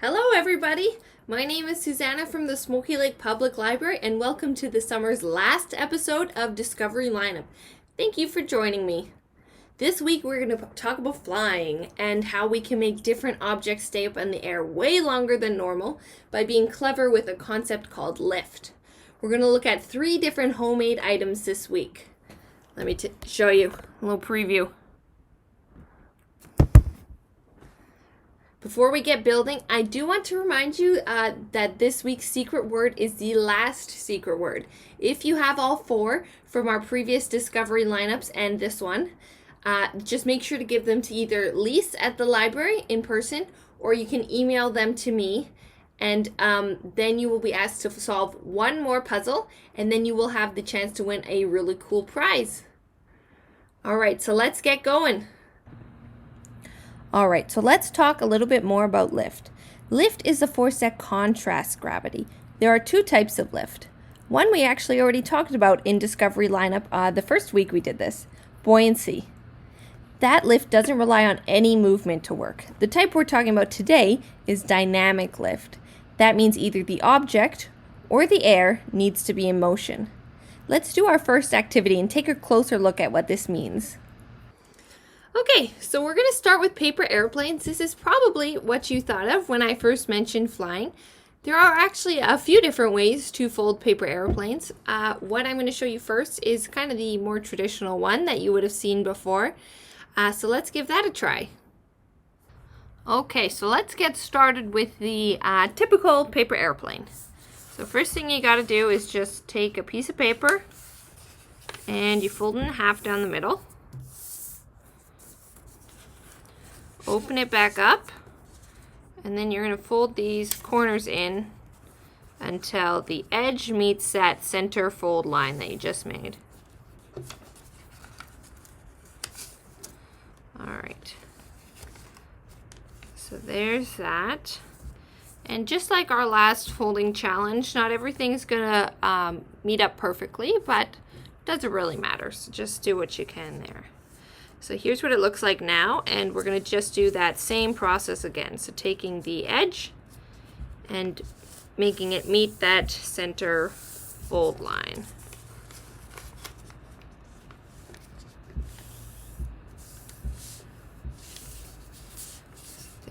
Hello everybody! My name is Susanna from the Smoky Lake Public Library and welcome to the summer's last episode of Discovery Lineup. Thank you for joining me. This week we're going to talk about flying and how we can make different objects stay up in the air way longer than normal by being clever with a concept called lift. We're going to look at 3 different homemade items this week. Let me show you a little preview. Before we get building, I do want to remind you that this week's secret word is the last secret word. If you have all 4 from our previous Discovery lineups and this one, just make sure to give them to either Lise at the library in person, or you can email them to me, and then you will be asked to solve one more puzzle, and then you will have the chance to win a really cool prize. Alright, so let's get going. Alright, so let's talk a little bit more about lift. Lift is a force that contrasts gravity. There are 2 types of lift. One we actually already talked about in Discovery Lineup the first week we did this, buoyancy. That lift doesn't rely on any movement to work. The type we're talking about today is dynamic lift. That means either the object or the air needs to be in motion. Let's do our first activity and take a closer look at what this means. Okay, so we're going to start with paper airplanes. This is probably what you thought of when I first mentioned flying. There are actually a few different ways to fold paper airplanes. What I'm going to show you first is kind of the more traditional one that you would have seen before. So let's give that a try. Okay, so let's get started with the typical paper airplane. So first thing you got to do is just take a piece of paper and you fold it in half down the middle. Open it back up, and then you're going to fold these corners in until the edge meets that center fold line that you just made. Alright, so there's that. And just like our last folding challenge, not everything's going to meet up perfectly, but it doesn't really matter, so just do what you can there. So here's what it looks like now, and we're going to just do that same process again. So taking the edge and making it meet that center fold line.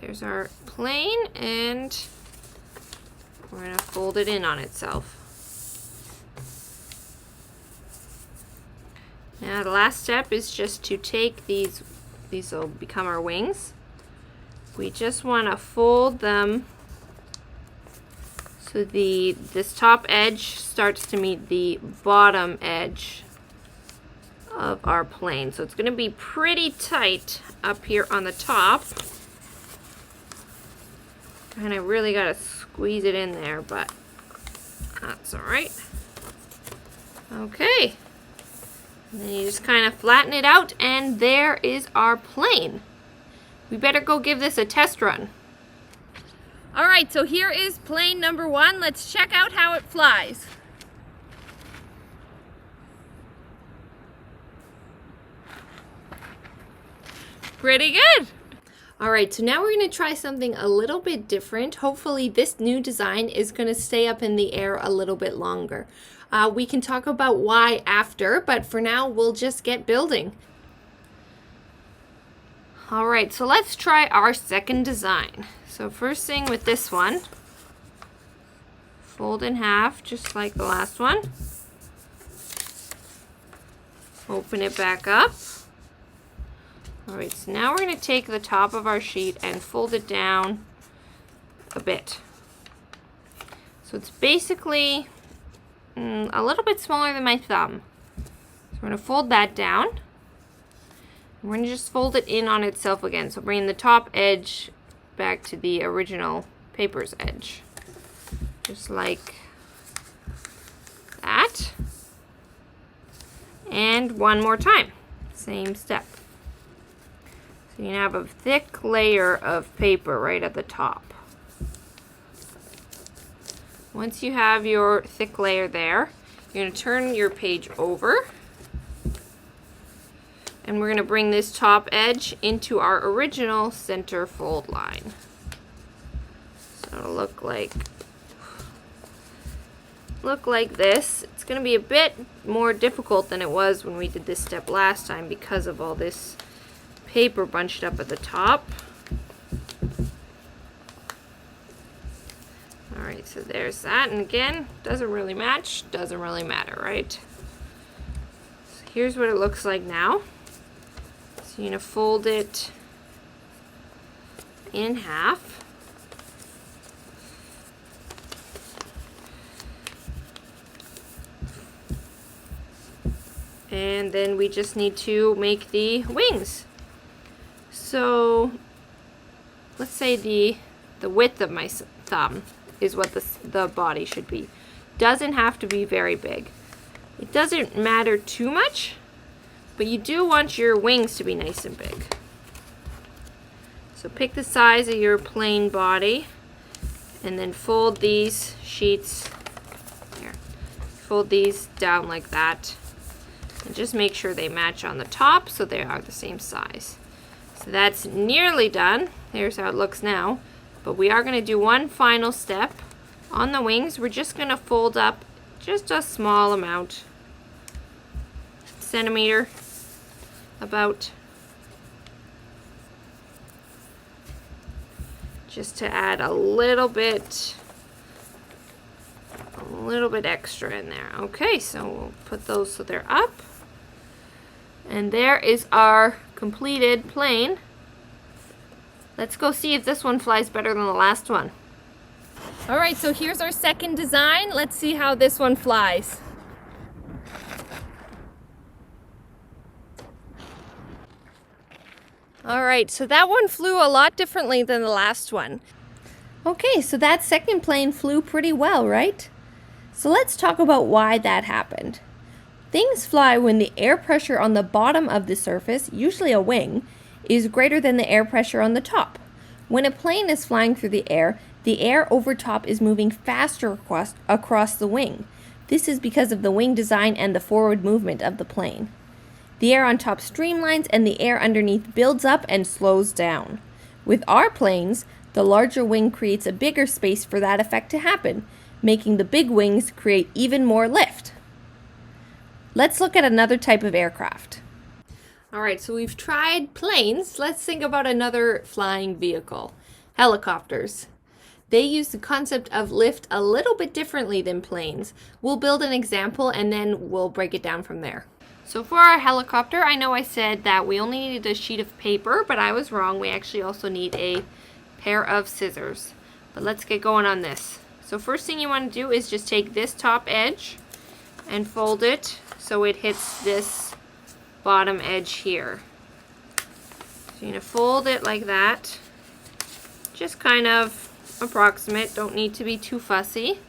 There's our plane, and we're going to fold it in on itself. Now the last step is just to take these will become our wings. We just want to fold them so this top edge starts to meet the bottom edge of our plane. So it's going to be pretty tight up here on the top. And I really got to squeeze it in there, but that's alright. Okay. And then you just kind of flatten it out, and there is our plane. We better go give this a test run. Alright, so here is plane number 1. Let's check out how it flies. Pretty good! Alright, so now we're going to try something a little bit different. Hopefully this new design is going to stay up in the air a little bit longer. We can talk about why after, but for now we'll just get building. Alright, so let's try our second design. So first thing with this one, fold in half just like the last one. Open it back up. Alright, so now we're going to take the top of our sheet and fold it down a bit. So it's basically a little bit smaller than my thumb. So we're going to fold that down. We're going to just fold it in on itself again. So bring the top edge back to the original paper's edge. Just like that. And one more time. Same step. So you have a thick layer of paper right at the top. Once you have your thick layer there, you're going to turn your page over, and we're going to bring this top edge into our original center fold line. look like this. It's going to be a bit more difficult than it was when we did this step last time because of all this paper bunched up at the top. Alright, so there's that, and again, doesn't really match, doesn't really matter, right? So here's what it looks like now. So you're going to fold it in half. And then we just need to make the wings. So let's say the width of my thumb is what the body should be. Doesn't have to be very big. It doesn't matter too much, but you do want your wings to be nice and big. So pick the size of your plain body and then fold these sheets here. Fold these down like that. And just make sure they match on the top so they are the same size. So that's nearly done. Here's how it looks now. But we are going to do one final step. On the wings, we're just going to fold up just a small amount. Centimeter, about. Just to add a little bit extra in there. Okay, so we'll put those so they're up. And there is our completed plane. Let's go see if this one flies better than the last one. All right, so here's our second design. Let's see how this one flies. All right, so that one flew a lot differently than the last one. Okay, so that second plane flew pretty well, right? So let's talk about why that happened. Things fly when the air pressure on the bottom of the surface, usually a wing, is greater than the air pressure on the top. When a plane is flying through the air over top is moving faster across the wing. This is because of the wing design and the forward movement of the plane. The air on top streamlines and the air underneath builds up and slows down. With our planes, the larger wing creates a bigger space for that effect to happen, making the big wings create even more lift. Let's look at another type of aircraft. All right, so we've tried planes. Let's think about another flying vehicle. Helicopters. They use the concept of lift a little bit differently than planes. We'll build an example and then we'll break it down from there. So for our helicopter, I know I said that we only needed a sheet of paper, but I was wrong. We actually also need a pair of scissors. But let's get going on this. So first thing you want to do is just take this top edge and fold it so it hits this bottom edge here. So you're going to fold it like that. Just kind of approximate, don't need to be too fussy.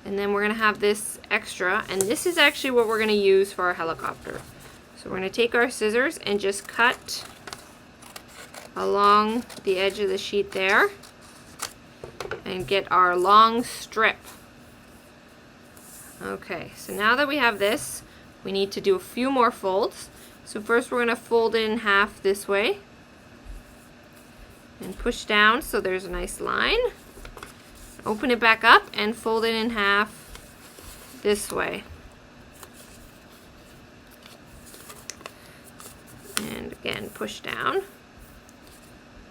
And then we're going to have this extra, and this is actually what we're going to use for our helicopter. So we're going to take our scissors and just cut along the edge of the sheet there and get our long strip. Okay, so now that we have this, we need to do a few more folds. So first we're going to fold it in half this way and push down so there's a nice line. Open it back up and fold it in half this way. And again, push down.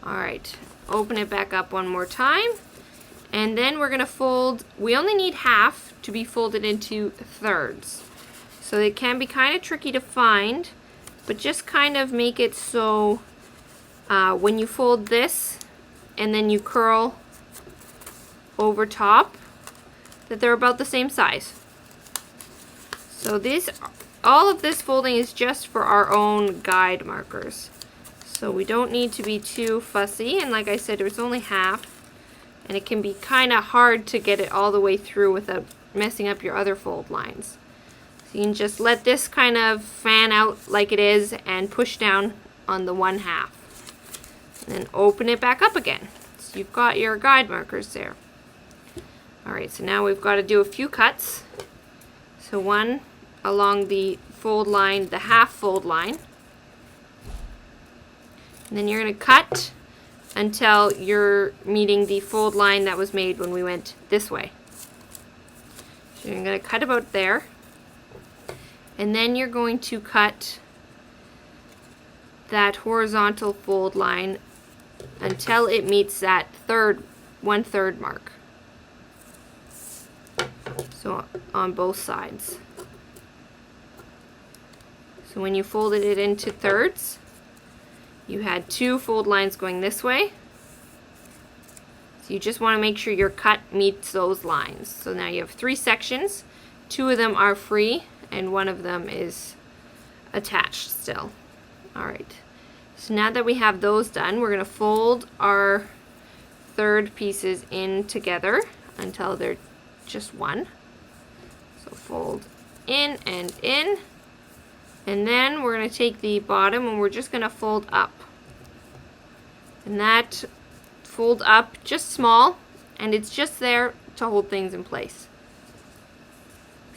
Alright, open it back up one more time. And then we're going to fold, we only need half to be folded into thirds. So it can be kind of tricky to find, but just kind of make it so when you fold this and then you curl over top, that they're about the same size. So all of this folding is just for our own guide markers. So we don't need to be too fussy, and like I said, there's only half, and it can be kind of hard to get it all the way through without messing up your other fold lines. So you can just let this kind of fan out like it is and push down on the one half. And then open it back up again. So you've got your guide markers there. Alright, so now we've got to do a few cuts. So one along the fold line, the half fold line. And then you're going to cut until you're meeting the fold line that was made when we went this way. So you're going to cut about there, and then you're going to cut that horizontal fold line until it meets that 1/3 mark. So on both sides. So when you folded it into thirds, you had 2 fold lines going this way. So you just want to make sure your cut meets those lines. So now you have 3 sections. 2 of them are free and 1 of them is attached still. All right. So now that we have those done, we're going to fold our third pieces in together until they're just one. So fold in and in. And then we're going to take the bottom and we're just going to fold up. And that fold up just small, and it's just there to hold things in place.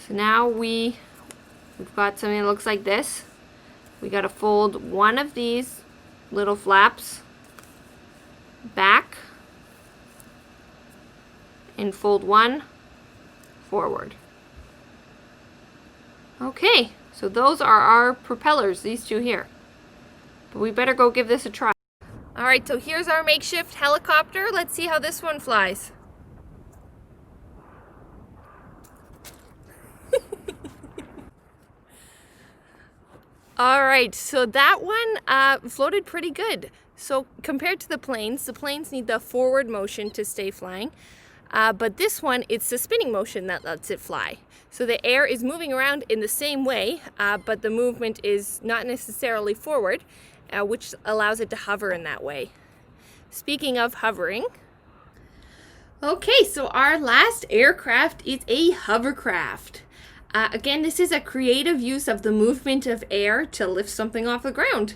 So now we've got something that looks like this. We got to fold one of these little flaps back and fold one forward. Okay, so those are our propellers, these 2 here. But we better go give this a try. Alright, so here's our makeshift helicopter. Let's see how this one flies. Alright, so that one floated pretty good. So compared to the planes need the forward motion to stay flying. But this one, it's the spinning motion that lets it fly. So the air is moving around in the same way, but the movement is not necessarily forward, which allows it to hover in that way. Speaking of hovering, okay, so our last aircraft is a hovercraft. Again, this is a creative use of the movement of air to lift something off the ground.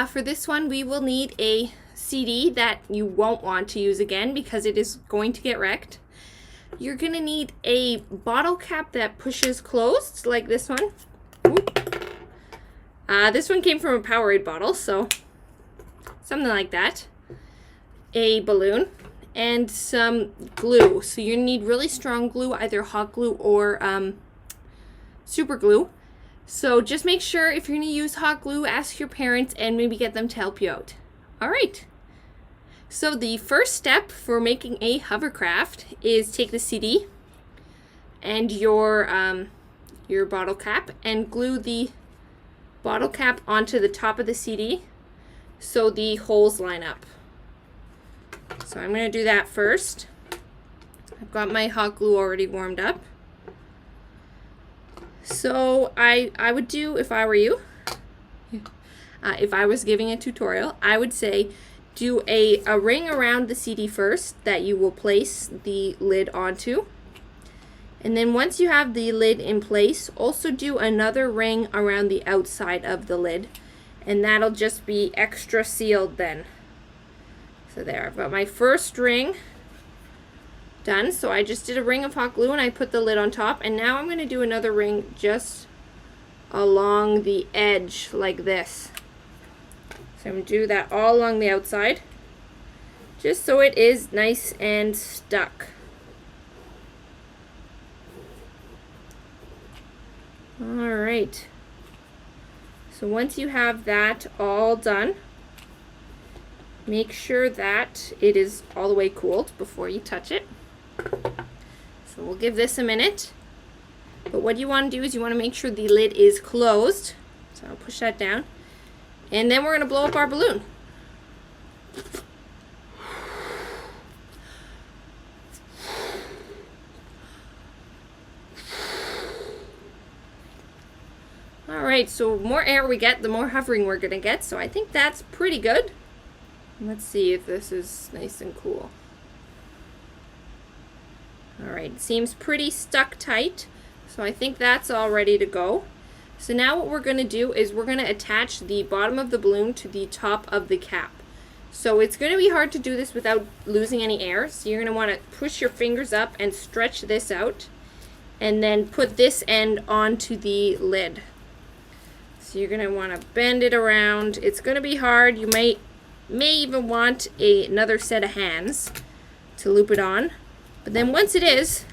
For this one, we will need a CD that you won't want to use again because it is going to get wrecked. You're going to need a bottle cap that pushes closed, like this one. This one came from a Powerade bottle, so something like that. A balloon and some glue. So you need really strong glue, either hot glue or super glue. So just make sure if you're going to use hot glue, ask your parents and maybe get them to help you out. All right. So the first step for making a hovercraft is take the CD and your bottle cap and glue the bottle cap onto the top of the CD so the holes line up. So I'm going to do that first. I've got my hot glue already warmed up. So I would do, if I were you, if I was giving a tutorial, I would say do a ring around the CD first that you will place the lid onto. And then once you have the lid in place, also do another ring around the outside of the lid. And that'll just be extra sealed then. So there, I've got my first ring done. So I just did a ring of hot glue and I put the lid on top. And now I'm going to do another ring just along the edge like this. So I'm going to do that all along the outside, just so it is nice and stuck. Alright, so once you have that all done, make sure that it is all the way cooled before you touch it. So we'll give this a minute. But what you want to do is you want to make sure the lid is closed. So I'll push that down. And then we're going to blow up our balloon. Alright, so the more air we get, the more hovering we're going to get. So I think that's pretty good. Let's see if this is nice and cool. Alright, seems pretty stuck tight. So I think that's all ready to go. So now what we're going to do is we're going to attach the bottom of the balloon to the top of the cap. So it's going to be hard to do this without losing any air. So you're going to want to push your fingers up and stretch this out. And then put this end onto the lid. So you're going to want to bend it around. It's going to be hard. You might may even want another set of hands to loop it on. But then once it is,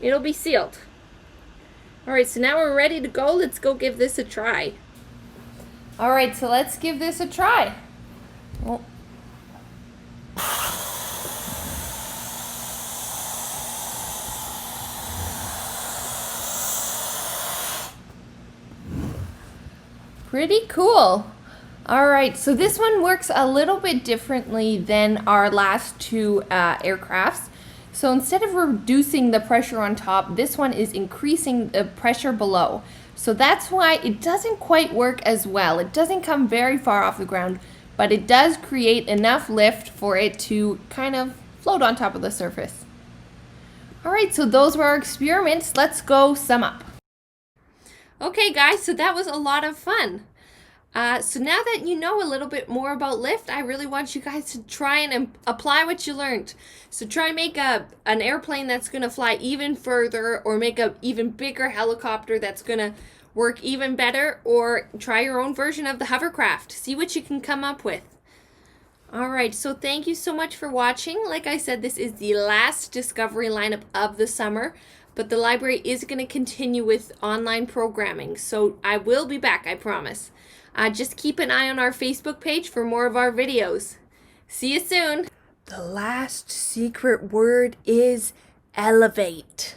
it'll be sealed. Alright, so now we're ready to go. Let's go give this a try. Alright, so let's give this a try. Well, pretty cool. Alright, so this one works a little bit differently than our last two aircrafts. So instead of reducing the pressure on top, this one is increasing the pressure below. So that's why it doesn't quite work as well. It doesn't come very far off the ground, but it does create enough lift for it to kind of float on top of the surface. Alright, so those were our experiments. Let's go sum up. Okay guys, so that was a lot of fun. So now that you know a little bit more about lift, I really want you guys to try and apply what you learned. So try and make an airplane that's going to fly even further, or make an even bigger helicopter that's going to work even better, or try your own version of the hovercraft. See what you can come up with. Alright, so thank you so much for watching. Like I said, this is the last Discovery lineup of the summer, but the library is going to continue with online programming. So I will be back, I promise. Just keep an eye on our Facebook page for more of our videos. See you soon. The last secret word is elevate.